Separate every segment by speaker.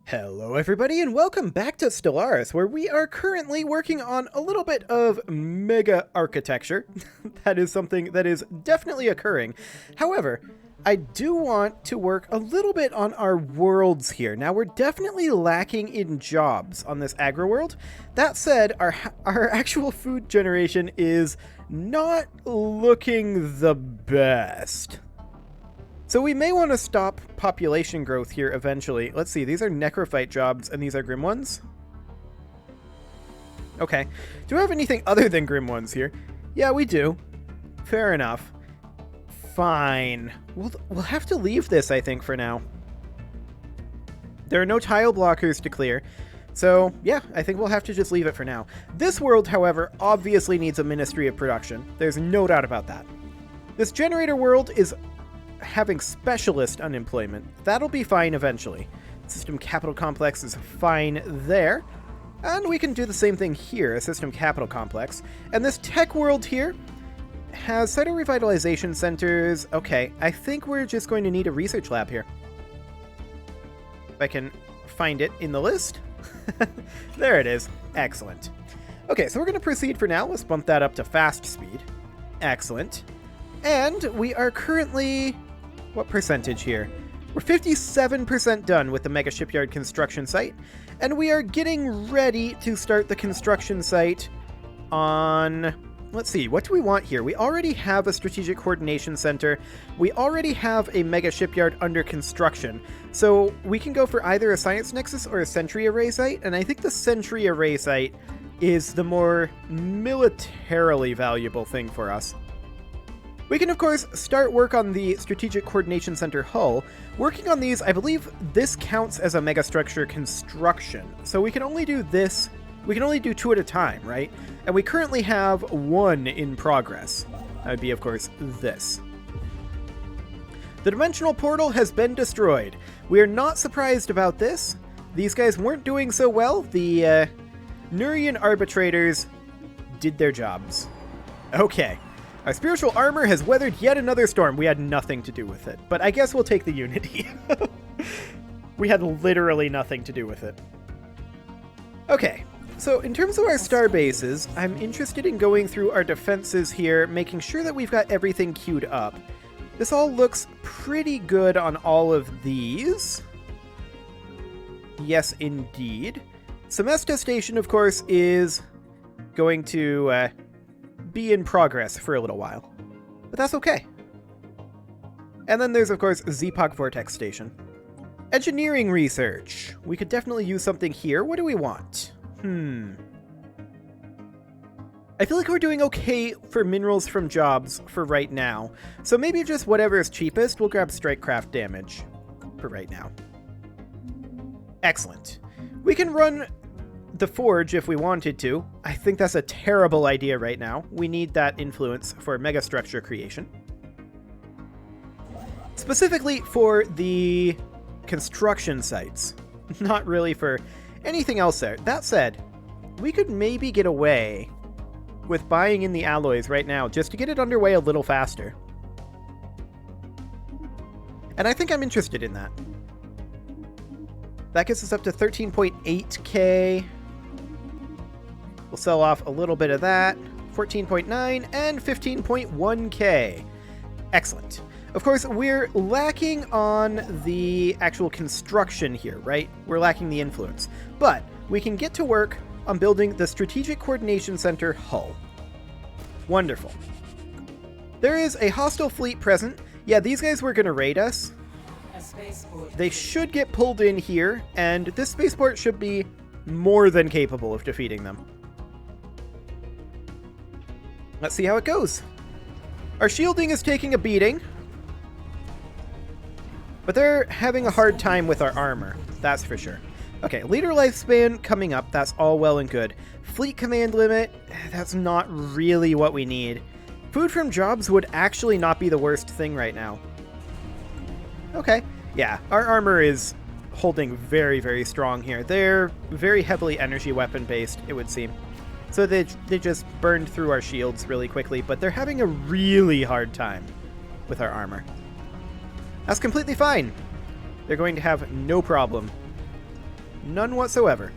Speaker 1: Hello everybody and welcome back to Stellaris, where we are currently working on a little bit of mega architecture. That is something that is definitely occurring. However, I do want to work a little bit on our worlds here. Now, we're definitely lacking in jobs on this agro world. That said, our actual food generation is not looking the best. So we may want to stop population growth here eventually. Let's see, these are necrophyte jobs and these are grim ones? Okay. Do we have anything other than grim ones here? Yeah, we do. Fair enough. Fine. We'll have to leave this, I think, for now. There are no tile blockers to clear. So, yeah, I think we'll have to just leave it for now. This world, however, obviously needs a Ministry of Production. There's no doubt about that. This generator world is having specialist unemployment. That'll be fine eventually. System capital complex is fine there. And we can do the same thing here, a system capital complex. And this tech world here has cyto revitalization centers. Okay, I think we're just going to need a research lab here. If I can find it in the list. There it is. Excellent. Okay, so we're going to proceed for now. Let's bump that up to fast speed. Excellent. And we are currently... what percentage here? We're 57% done with the Mega Shipyard construction site, and we are getting ready to start the construction site on... let's see, what do we want here? We already have a Strategic Coordination Center. We already have a Mega Shipyard under construction, so we can go for either a Science Nexus or a Sentry Array site, and I think the Sentry Array site is the more militarily valuable thing for us. We can, of course, start work on the Strategic Coordination Center hull. Working on these, I believe this counts as a megastructure construction. So we can only do this, we can only do 2 at a time, right? And we currently have 1 in progress. That would be, of course, this. The dimensional portal has been destroyed. We are not surprised about this. These guys weren't doing so well. The Nurian arbitrators did their jobs. Okay. Our spiritual armor has weathered yet another storm. We had nothing to do with it, but I guess we'll take the Unity. We had literally nothing to do with it. Okay, so in terms of our star bases, I'm interested in going through our defenses here, making sure that we've got everything queued up. This all looks pretty good on all of these. Yes, indeed. Semesta Station, of course, is going to... be in progress for a little while. But that's okay. And then there's, of course, Zeepak Vortex Station. Engineering research. We could definitely use something here. What do we want? I feel like we're doing okay for minerals from jobs for right now. So maybe just whatever is cheapest. We'll grab Strikecraft damage for right now. Excellent. We can run the Forge if we wanted to. I think that's a terrible idea right now. We need that influence for megastructure creation. Specifically for the construction sites. Not really for anything else there. That said, we could maybe get away with buying in the alloys right now just to get it underway a little faster. And I think I'm interested in that. That gets us up to 13.8k. We'll sell off a little bit of that. 14.9 and 15.1k. Excellent. Of course, we're lacking on the actual construction here, right? We're lacking the influence. But we can get to work on building the Strategic Coordination Center hull. Wonderful. There is a hostile fleet present. Yeah, these guys were going to raid us. They should get pulled in here, and this spaceport should be more than capable of defeating them. Let's see how it goes. Our shielding is taking a beating, but they're having a hard time with our armor, that's for sure. Okay, leader lifespan coming up, that's all well and good. Fleet command limit, that's not really what we need. Food from jobs would actually not be the worst thing right now. Okay, yeah, our armor is holding very, very strong here. They're very heavily energy weapon based, it would seem. So they just burned through our shields really quickly, but they're having a really hard time with our armor. That's completely fine. They're going to have no problem None whatsoever.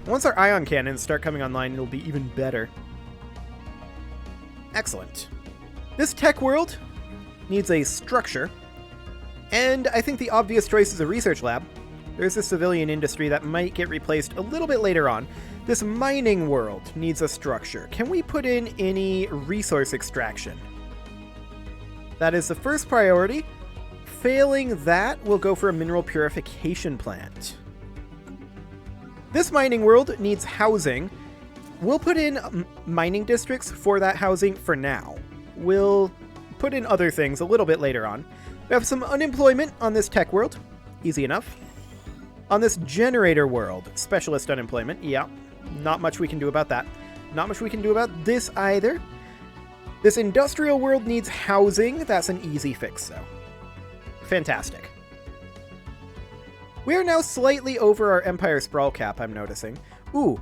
Speaker 1: Once our ion cannons start coming online, it'll be even better. Excellent. This tech world needs a structure, and I think the obvious choice is a research lab. There's a civilian industry that might get replaced a little bit later on. This mining world needs a structure. Can we put in any resource extraction? That is the first priority. Failing that, we'll go for a mineral purification plant. This mining world needs housing. We'll put in mining districts for that housing for now. We'll put in other things a little bit later on. We have some unemployment on this tech world. Easy enough. On this generator world, specialist unemployment. Yeah, not much we can do about that. Not much we can do about this either. This industrial world needs housing. That's an easy fix, though. Fantastic. We are now slightly over our Empire Sprawl cap, I'm noticing. Ooh,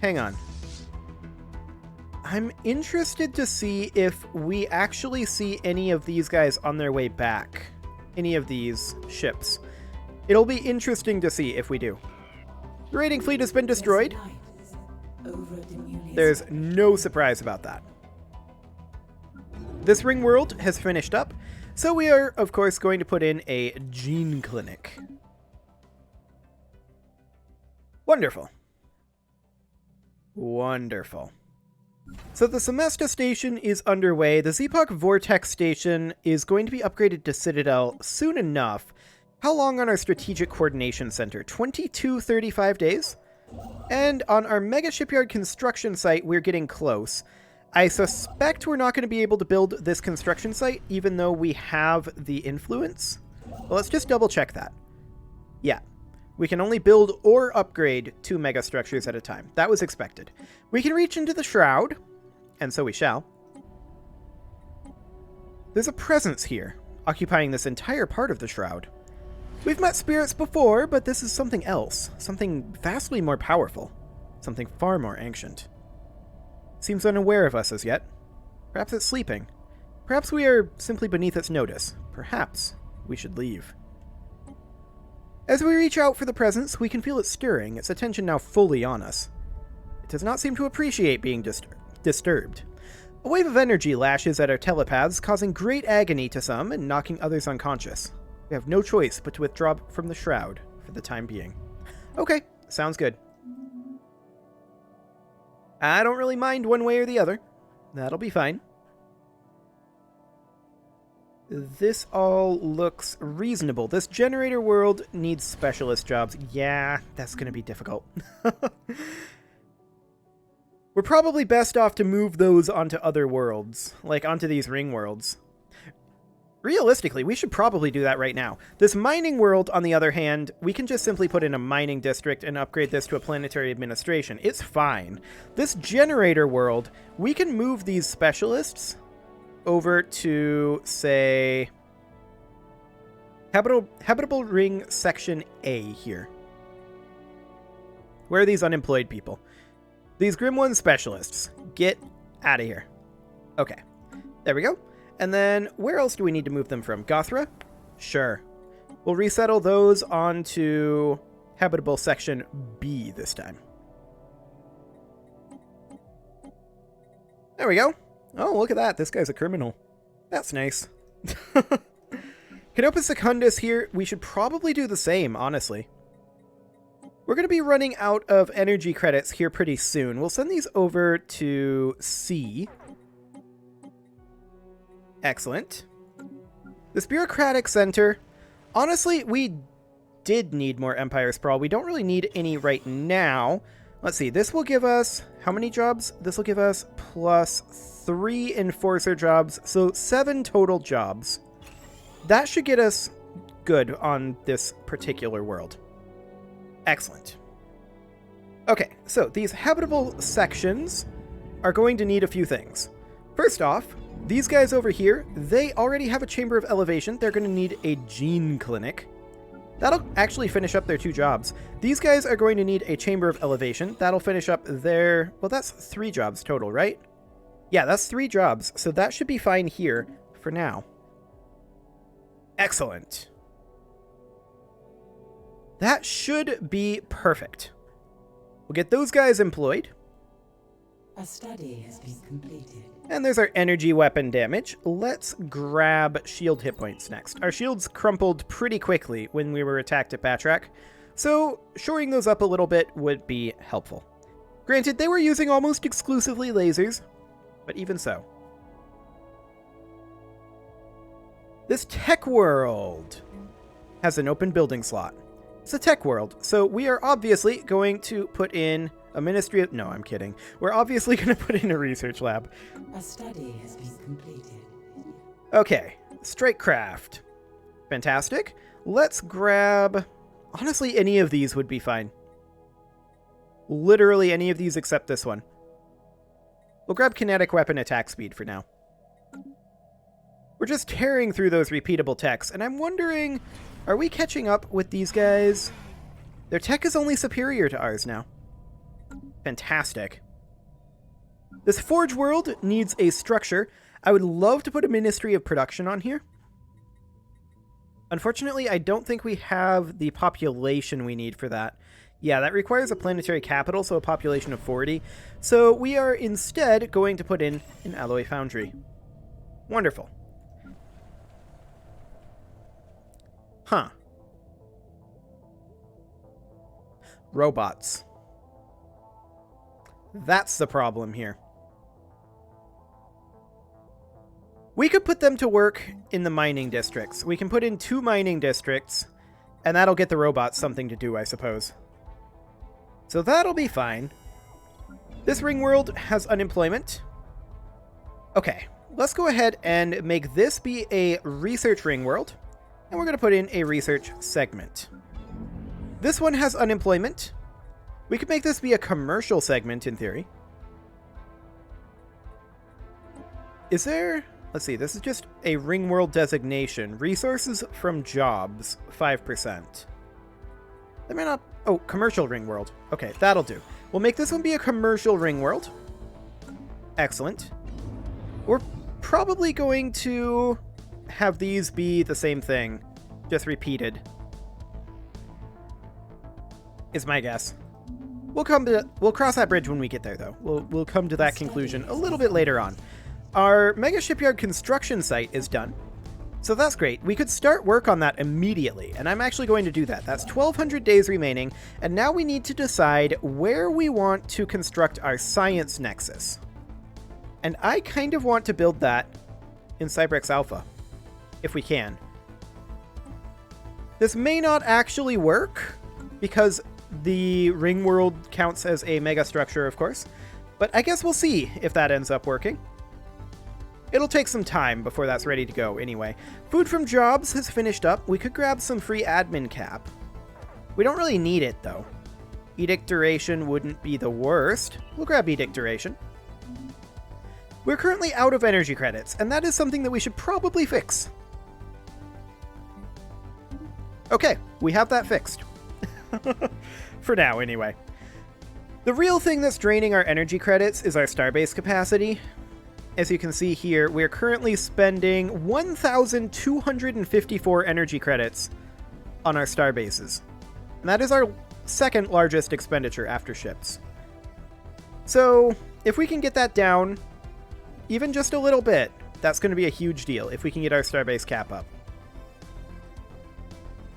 Speaker 1: hang on. I'm interested to see if we actually see any of these guys on their way back. Any of these ships. It'll be interesting to see if we do. The raiding fleet has been destroyed. There's no surprise about that. This ring world has finished up, so we are, of course, going to put in a gene clinic. Wonderful. Wonderful. So the Semesta station is underway. The Zeepak Vortex station is going to be upgraded to Citadel soon enough. How long on our Strategic Coordination Center? 35 days? And on our Mega Shipyard construction site, we're getting close. I suspect we're not going to be able to build this construction site, even though we have the influence. Well, let's just double check that. Yeah. We can only build or upgrade 2 megastructures at a time. That was expected. We can reach into the Shroud, and so we shall. There's a presence here, occupying this entire part of the Shroud. We've met spirits before, but this is something else. Something vastly more powerful. Something far more ancient. Seems unaware of us as yet. Perhaps it's sleeping. Perhaps we are simply beneath its notice. Perhaps we should leave. As we reach out for the presence, we can feel it stirring, its attention now fully on us. It does not seem to appreciate being disturbed. A wave of energy lashes at our telepaths, causing great agony to some and knocking others unconscious. We have no choice but to withdraw from the Shroud for the time being. Okay, sounds good. I don't really mind one way or the other. That'll be fine. This all looks reasonable. This generator world needs specialist jobs. Yeah, that's going to be difficult. We're probably best off to move those onto other worlds, like onto these ring worlds. Realistically, we should probably do that right now. This mining world, on the other hand, we can just simply put in a mining district and upgrade this to a planetary administration. It's fine. This generator world, we can move these specialists over to, say, Habitable Ring Section A here. Where are these unemployed people? These Grim One specialists. Get out of here. Okay. There we go. And then, where else do we need to move them from? Gothra? Sure. We'll resettle those onto Habitable Section B this time. There we go. Oh, look at that. This guy's a criminal. That's nice. Canopus Secundus here. We should probably do the same, honestly. We're going to be running out of energy credits here pretty soon. We'll send these over to C. Excellent. This bureaucratic center. Honestly, we did need more Empire Sprawl. We don't really need any right now. Let's see. This will give us how many jobs? This will give us plus 3 enforcer jobs. So 7 total jobs. That should get us good on this particular world. Excellent. Okay, so these habitable sections are going to need a few things. First off, these guys over here, they already have a chamber of elevation. They're going to need a gene clinic. That'll actually finish up their 2 jobs. These guys are going to need a chamber of elevation. That'll finish up their... Well, that's 3 jobs total, right? Yeah, that's 3 jobs. So that should be fine here for now. Excellent. That should be perfect. We'll get those guys employed.
Speaker 2: A study has been completed.
Speaker 1: And there's our energy weapon damage. Let's grab shield hit points next. Our shields crumpled pretty quickly when we were attacked at Batrack, so shoring those up a little bit would be helpful. Granted, they were using almost exclusively lasers, but even so. This tech world has an open building slot. It's a tech world, so we are obviously going to put in a ministry of... No, I'm kidding. We're obviously going to put in a research lab.
Speaker 2: A study has been completed.
Speaker 1: Okay, Strikecraft. Fantastic. Let's grab... Honestly, any of these would be fine. Literally any of these except this one. We'll grab kinetic weapon attack speed for now. We're just tearing through those repeatable techs, and I'm wondering, are we catching up with these guys? Their tech is only superior to ours now. Fantastic. This Forge world needs a structure. I would love to put a Ministry of Production on here. Unfortunately, I don't think we have the population we need for that. Yeah, that requires a planetary capital, so a population of 40. So we are instead going to put in an alloy foundry. Wonderful. Huh. Robots. That's the problem here. We could put them to work in the mining districts. We can put in 2 mining districts, and that'll get the robots something to do, I suppose. So that'll be fine. This ring world has unemployment. Okay, let's go ahead and make this be a research ring world, and we're going to put in a research segment. This one has unemployment. We could make this be a commercial segment in theory. Is there... Let's see, this is just a ring world designation. Resources from jobs, 5%. That may not... Oh, commercial ring world. Okay, that'll do. We'll make this one be a commercial ring world. Excellent. We're probably going to have these be the same thing, just repeated. Is my guess. We'll cross that bridge when we get there, though. We'll come to that conclusion a little bit later on. Our mega shipyard construction site is done, so that's great. We could start work on that immediately, and I'm actually going to do that. That's 1,200 days remaining, and now we need to decide where we want to construct our science nexus. And I kind of want to build that in Cybrex Alpha, if we can. This may not actually work, because the ring world counts as a mega structure, of course, but I guess we'll see if that ends up working. It'll take some time before that's ready to go anyway. Food from jobs has finished up. We could grab some free admin cap. We don't really need it, though. Edict duration wouldn't be the worst. We'll grab edict duration. We're currently out of energy credits, and that is something that we should probably fix. Okay, we have that fixed. For now, anyway. The real thing that's draining our energy credits is our starbase capacity. As you can see here, we're currently spending 1,254 energy credits on our starbases. And that is our second largest expenditure after ships. So, if we can get that down, even just a little bit, that's going to be a huge deal if we can get our starbase cap up.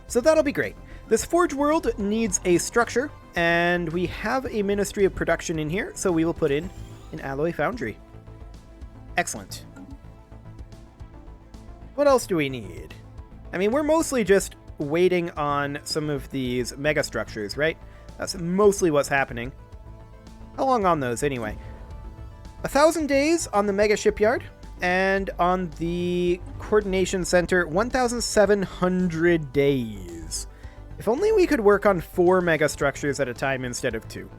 Speaker 1: So that'll be great. This Forge world needs a structure, and we have a Ministry of Production in here, so we will put in an alloy foundry. Excellent. What else do we need? I mean, we're mostly just waiting on some of these megastructures, right? That's mostly what's happening. How long on those, anyway? 1,000 days on the mega shipyard, and on the coordination center, 1,700 days. If only we could work on 4 megastructures at a time instead of 2.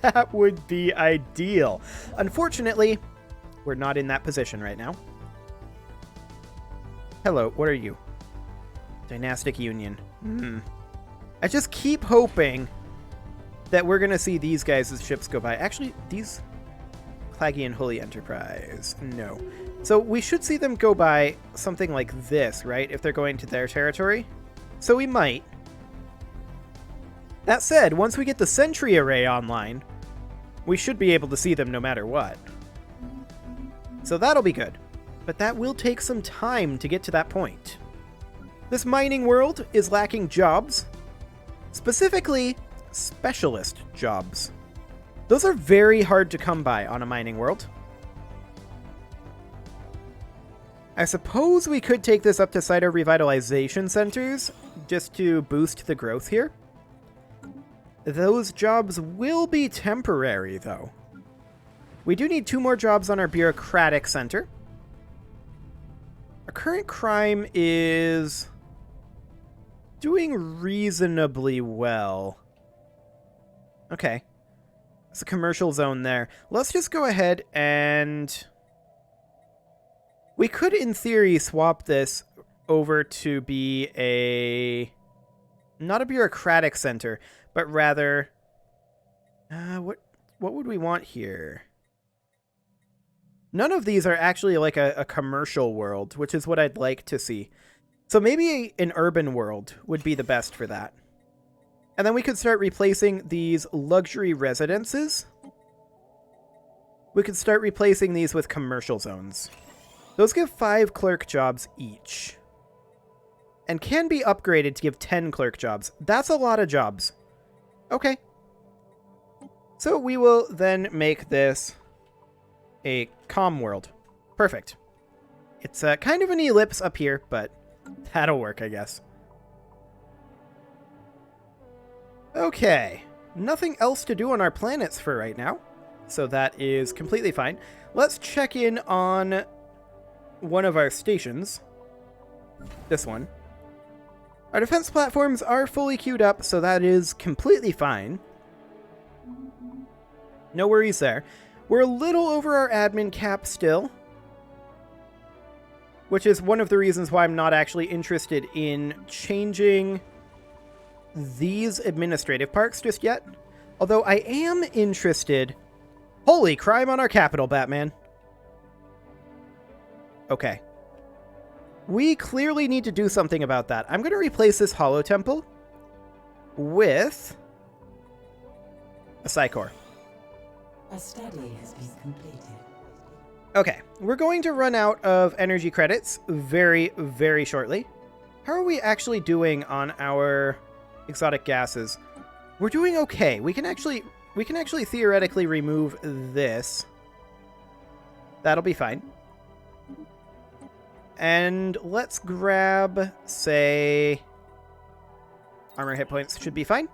Speaker 1: That would be ideal. Unfortunately, we're not in that position right now. Hello, what are you? Dynastic Union. I just keep hoping that we're going to see these guys' ships go by. Actually, these... Claggy and Holy Enterprise. No. So we should see them go by something like this, right? If they're going to their territory. So we might. That said, once we get the Sentry Array online, we should be able to see them no matter what. So that'll be good. But that will take some time to get to that point. This mining world is lacking jobs, specifically specialist jobs. Those are very hard to come by on a mining world. I suppose we could take this up to Cyto Revitalization Centers just to boost the growth here. Those jobs will be temporary, though. We do need 2 more jobs on our Bureaucratic Center. Our current crime is doing reasonably well. Okay. It's a commercial zone there. Let's just go ahead and... We could, in theory, swap this over to be a... Not a bureaucratic center, but rather... what would we want here? None of these are actually like a commercial world, which is what I'd like to see. So maybe an urban world would be the best for that. And then we could start replacing these luxury residences. We could start replacing these with commercial zones. Those give 5 clerk jobs each. And can be upgraded to give 10 clerk jobs. That's a lot of jobs. Okay. So we will then make this a comm world. Perfect. It's kind of an ellipse up here, but that'll work, I guess. Okay. Nothing else to do on our planets for right now. So that is completely fine. Let's check in on one of our stations. This one. Our defense platforms are fully queued up, so that is completely fine. No worries there. We're a little over our admin cap still, which is one of the reasons why I'm not actually interested in changing these administrative parks just yet. Although I am interested... Holy crime on our capital, Batman. Okay. We clearly need to do something about that. I'm going to replace this Hollow Temple with a Psychor.
Speaker 2: A study has been completed.
Speaker 1: Okay, we're going to run out of energy credits very, very shortly. How are we actually doing on our exotic gases? We're doing okay. We can actually theoretically remove this. That'll be fine. And let's grab, say, armor hit points should be fine.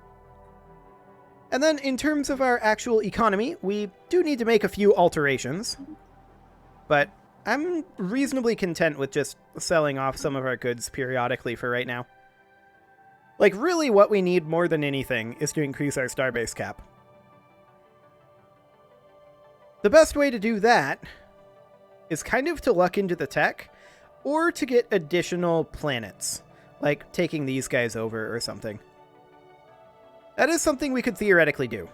Speaker 1: And then in terms of our actual economy, we do need to make a few alterations. But I'm reasonably content with just selling off some of our goods periodically for right now. Like, really what we need more than anything is to increase our starbase cap. The best way to do that is kind of to luck into the tech, or to get additional planets, like taking these guys over or something. That is something we could theoretically do.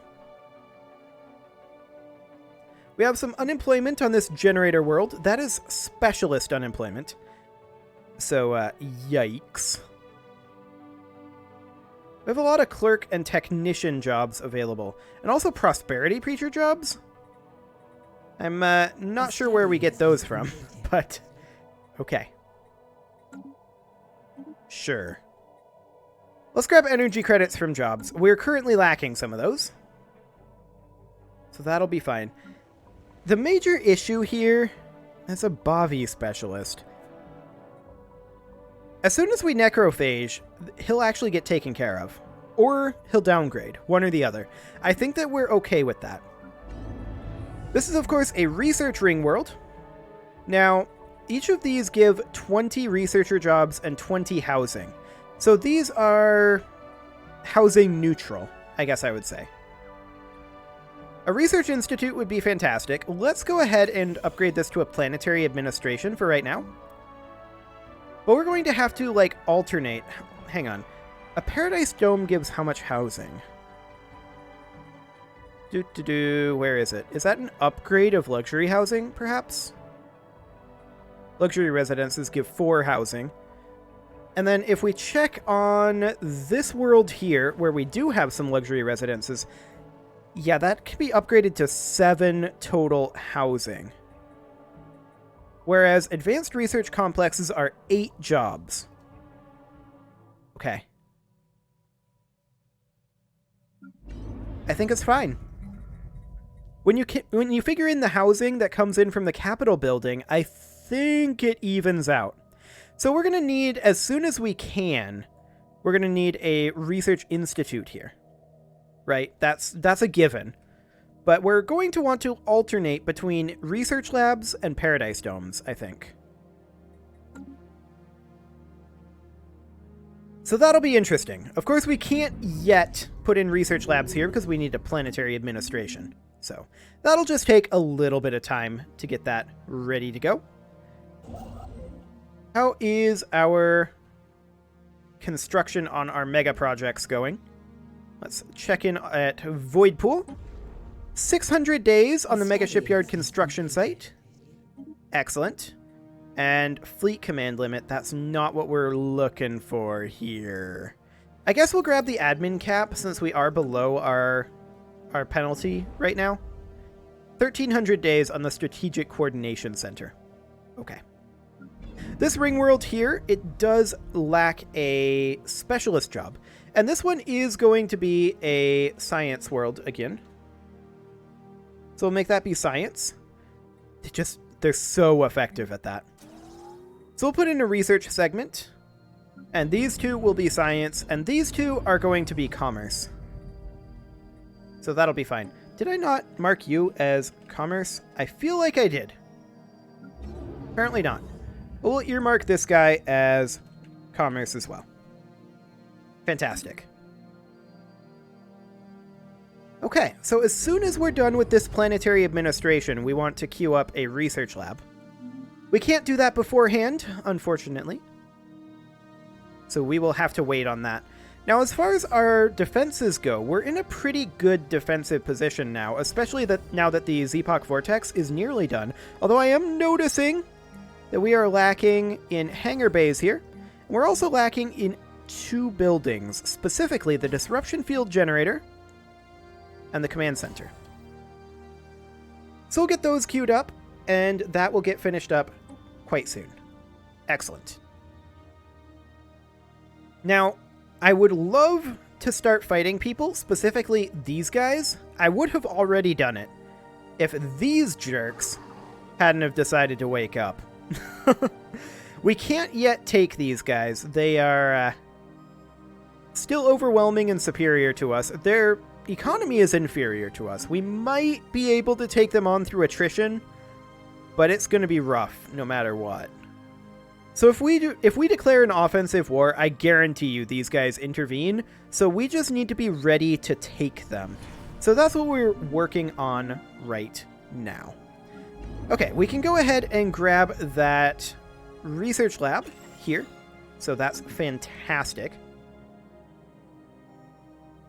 Speaker 1: We have some unemployment on this generator world. That is specialist unemployment. So, yikes. We have a lot of clerk and technician jobs available. And also prosperity preacher jobs. I'm not sure where we get those from, but okay. Sure. Let's grab energy credits from jobs. We're currently lacking some of those. So that'll be fine. The major issue here is a Bavi specialist. As soon as we necrophage, he'll actually get taken care of. Or he'll downgrade, one or the other. I think that we're okay with that. This is, of course, a research ring world. Now, each of these give 20 researcher jobs and 20 housing. So these are housing neutral, I guess I would say. A research institute would be fantastic. Let's go ahead and upgrade this to a planetary administration for right now. But we're going to have to, like, alternate. Hang on. A Paradise Dome gives how much housing? Where is it? Is that an upgrade of luxury housing, perhaps? Luxury residences give 4 housing. And then if we check on this world here, where we do have some luxury residences, yeah, that can be upgraded to 7 total housing. Whereas advanced research complexes are 8 jobs. Okay. I think it's fine. When you figure in the housing that comes in from the Capitol building, I think it evens out. So we're going to need, as soon as we can, we're going to need a research institute here. Right? That's a given. But we're going to want to alternate between research labs and paradise domes, I think. So that'll be interesting. Of course, we can't yet put in research labs here because we need a planetary administration. So that'll just take a little bit of time to get that ready to go. How is our construction on our mega projects going? Let's check in at Void Pool. 600 days on the mega shipyard construction site. Excellent. And fleet command limit, that's not what we're looking for here. I guess we'll grab the admin cap since we are below our penalty right now. 1,300 days on the strategic coordination center. Okay. This ring world here, it does lack a specialist job. And this one is going to be a science world again. So we'll make that be science. They're so effective at that. So we'll put in a research segment. And these two will be science. And these two are going to be commerce. So that'll be fine. Did I not mark you as commerce? I feel like I did. Apparently not. We'll earmark this guy as commerce as well. Fantastic. Okay, so as soon as we're done with this planetary administration, we want to queue up a research lab. We can't do that beforehand, unfortunately. So we will have to wait on that. Now, as far as our defenses go, we're in a pretty good defensive position now, especially now that the Zeepak Vortex is nearly done. Although I am noticing that we are lacking in hangar bays here. We're also lacking in 2 buildings, specifically the disruption field generator and the command center. So we'll get those queued up, and that will get finished up quite soon. Excellent. Now, I would love to start fighting people, specifically these guys. I would have already done it if these jerks hadn't have decided to wake up. We can't yet take these guys. They are still overwhelming and superior to us. Their economy is inferior to us. We might be able to take them on through attrition, but it's going to be rough no matter what. So if we declare an offensive war, I guarantee you these guys intervene. So we just need to be ready to take them. So that's what we're working on right now. Okay, we can go ahead and grab that research lab here. So that's fantastic.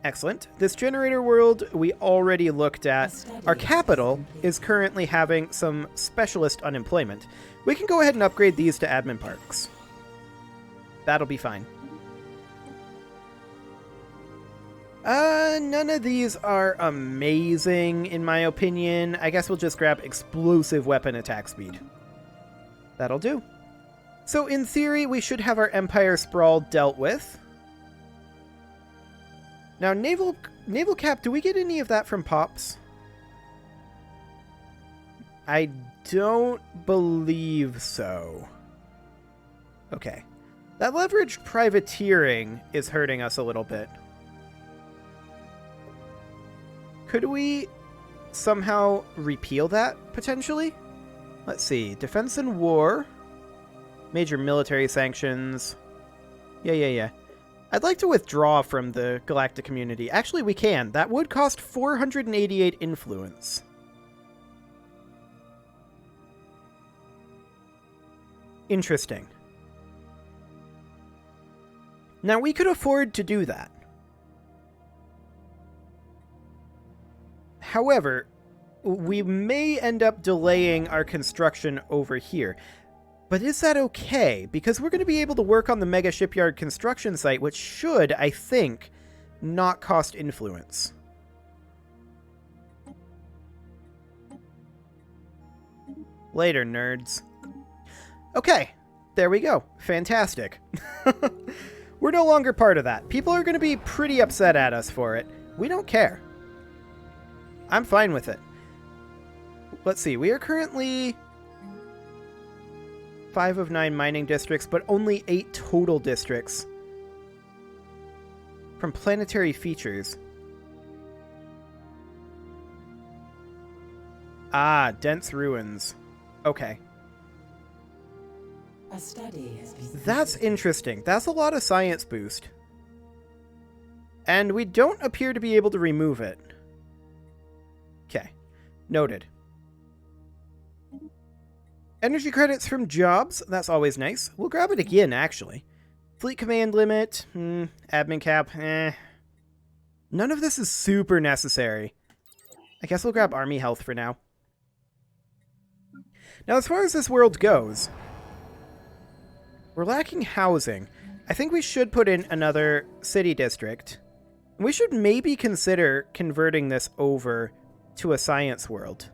Speaker 1: Excellent. This generator world we already looked at. Our capital is currently having some specialist unemployment. We can go ahead and upgrade these to admin parks. That'll be fine. None of these are amazing, in my opinion. I guess we'll just grab explosive weapon attack speed. That'll do. So in theory, we should have our Empire Sprawl dealt with. Now, Naval Cap, do we get any of that from Pops? I don't believe so. Okay. That leveraged privateering is hurting us a little bit. Could we somehow repeal that, potentially? Let's see. Defense and war. Major military sanctions. Yeah. I'd like to withdraw from the galactic community. Actually, we can. That would cost 488 influence. Interesting. Now, we could afford to do that. However, we may end up delaying our construction over here. But is that okay? Because we're going to be able to work on the mega shipyard construction site, which should, I think, not cost influence. Later, nerds. Okay, there we go. Fantastic. We're no longer part of that. People are going to be pretty upset at us for it. We don't care. I'm fine with it. Let's see, we are currently 5 of 9 mining districts, but only 8 total districts from planetary features. Ah, dense ruins. Okay.
Speaker 2: A study has been
Speaker 1: That's
Speaker 2: completed.
Speaker 1: interesting. That's a lot of science boost. And we don't appear to be able to remove it. Okay. Noted. Energy credits from jobs. That's always nice. We'll grab it again, actually. Fleet command limit. Admin cap. None of this is super necessary. I guess we'll grab army health for now. Now, as far as this world goes, we're lacking housing. I think we should put in another city district. We should maybe consider converting this over to a science world.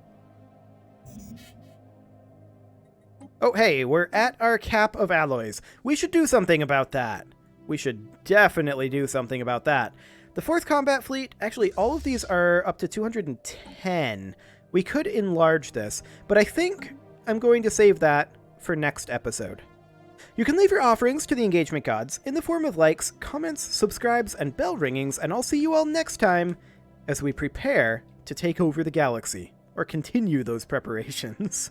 Speaker 1: Oh, hey, we're at our cap of alloys. We should do something about that. We should definitely do something about that. The 4th Combat Fleet, actually, all of these are up to 210. We could enlarge this, but I think I'm going to save that for next episode. You can leave your offerings to the engagement gods in the form of likes, comments, subscribes, and bell ringings, and I'll see you all next time as we prepare to take over the galaxy, or continue those preparations.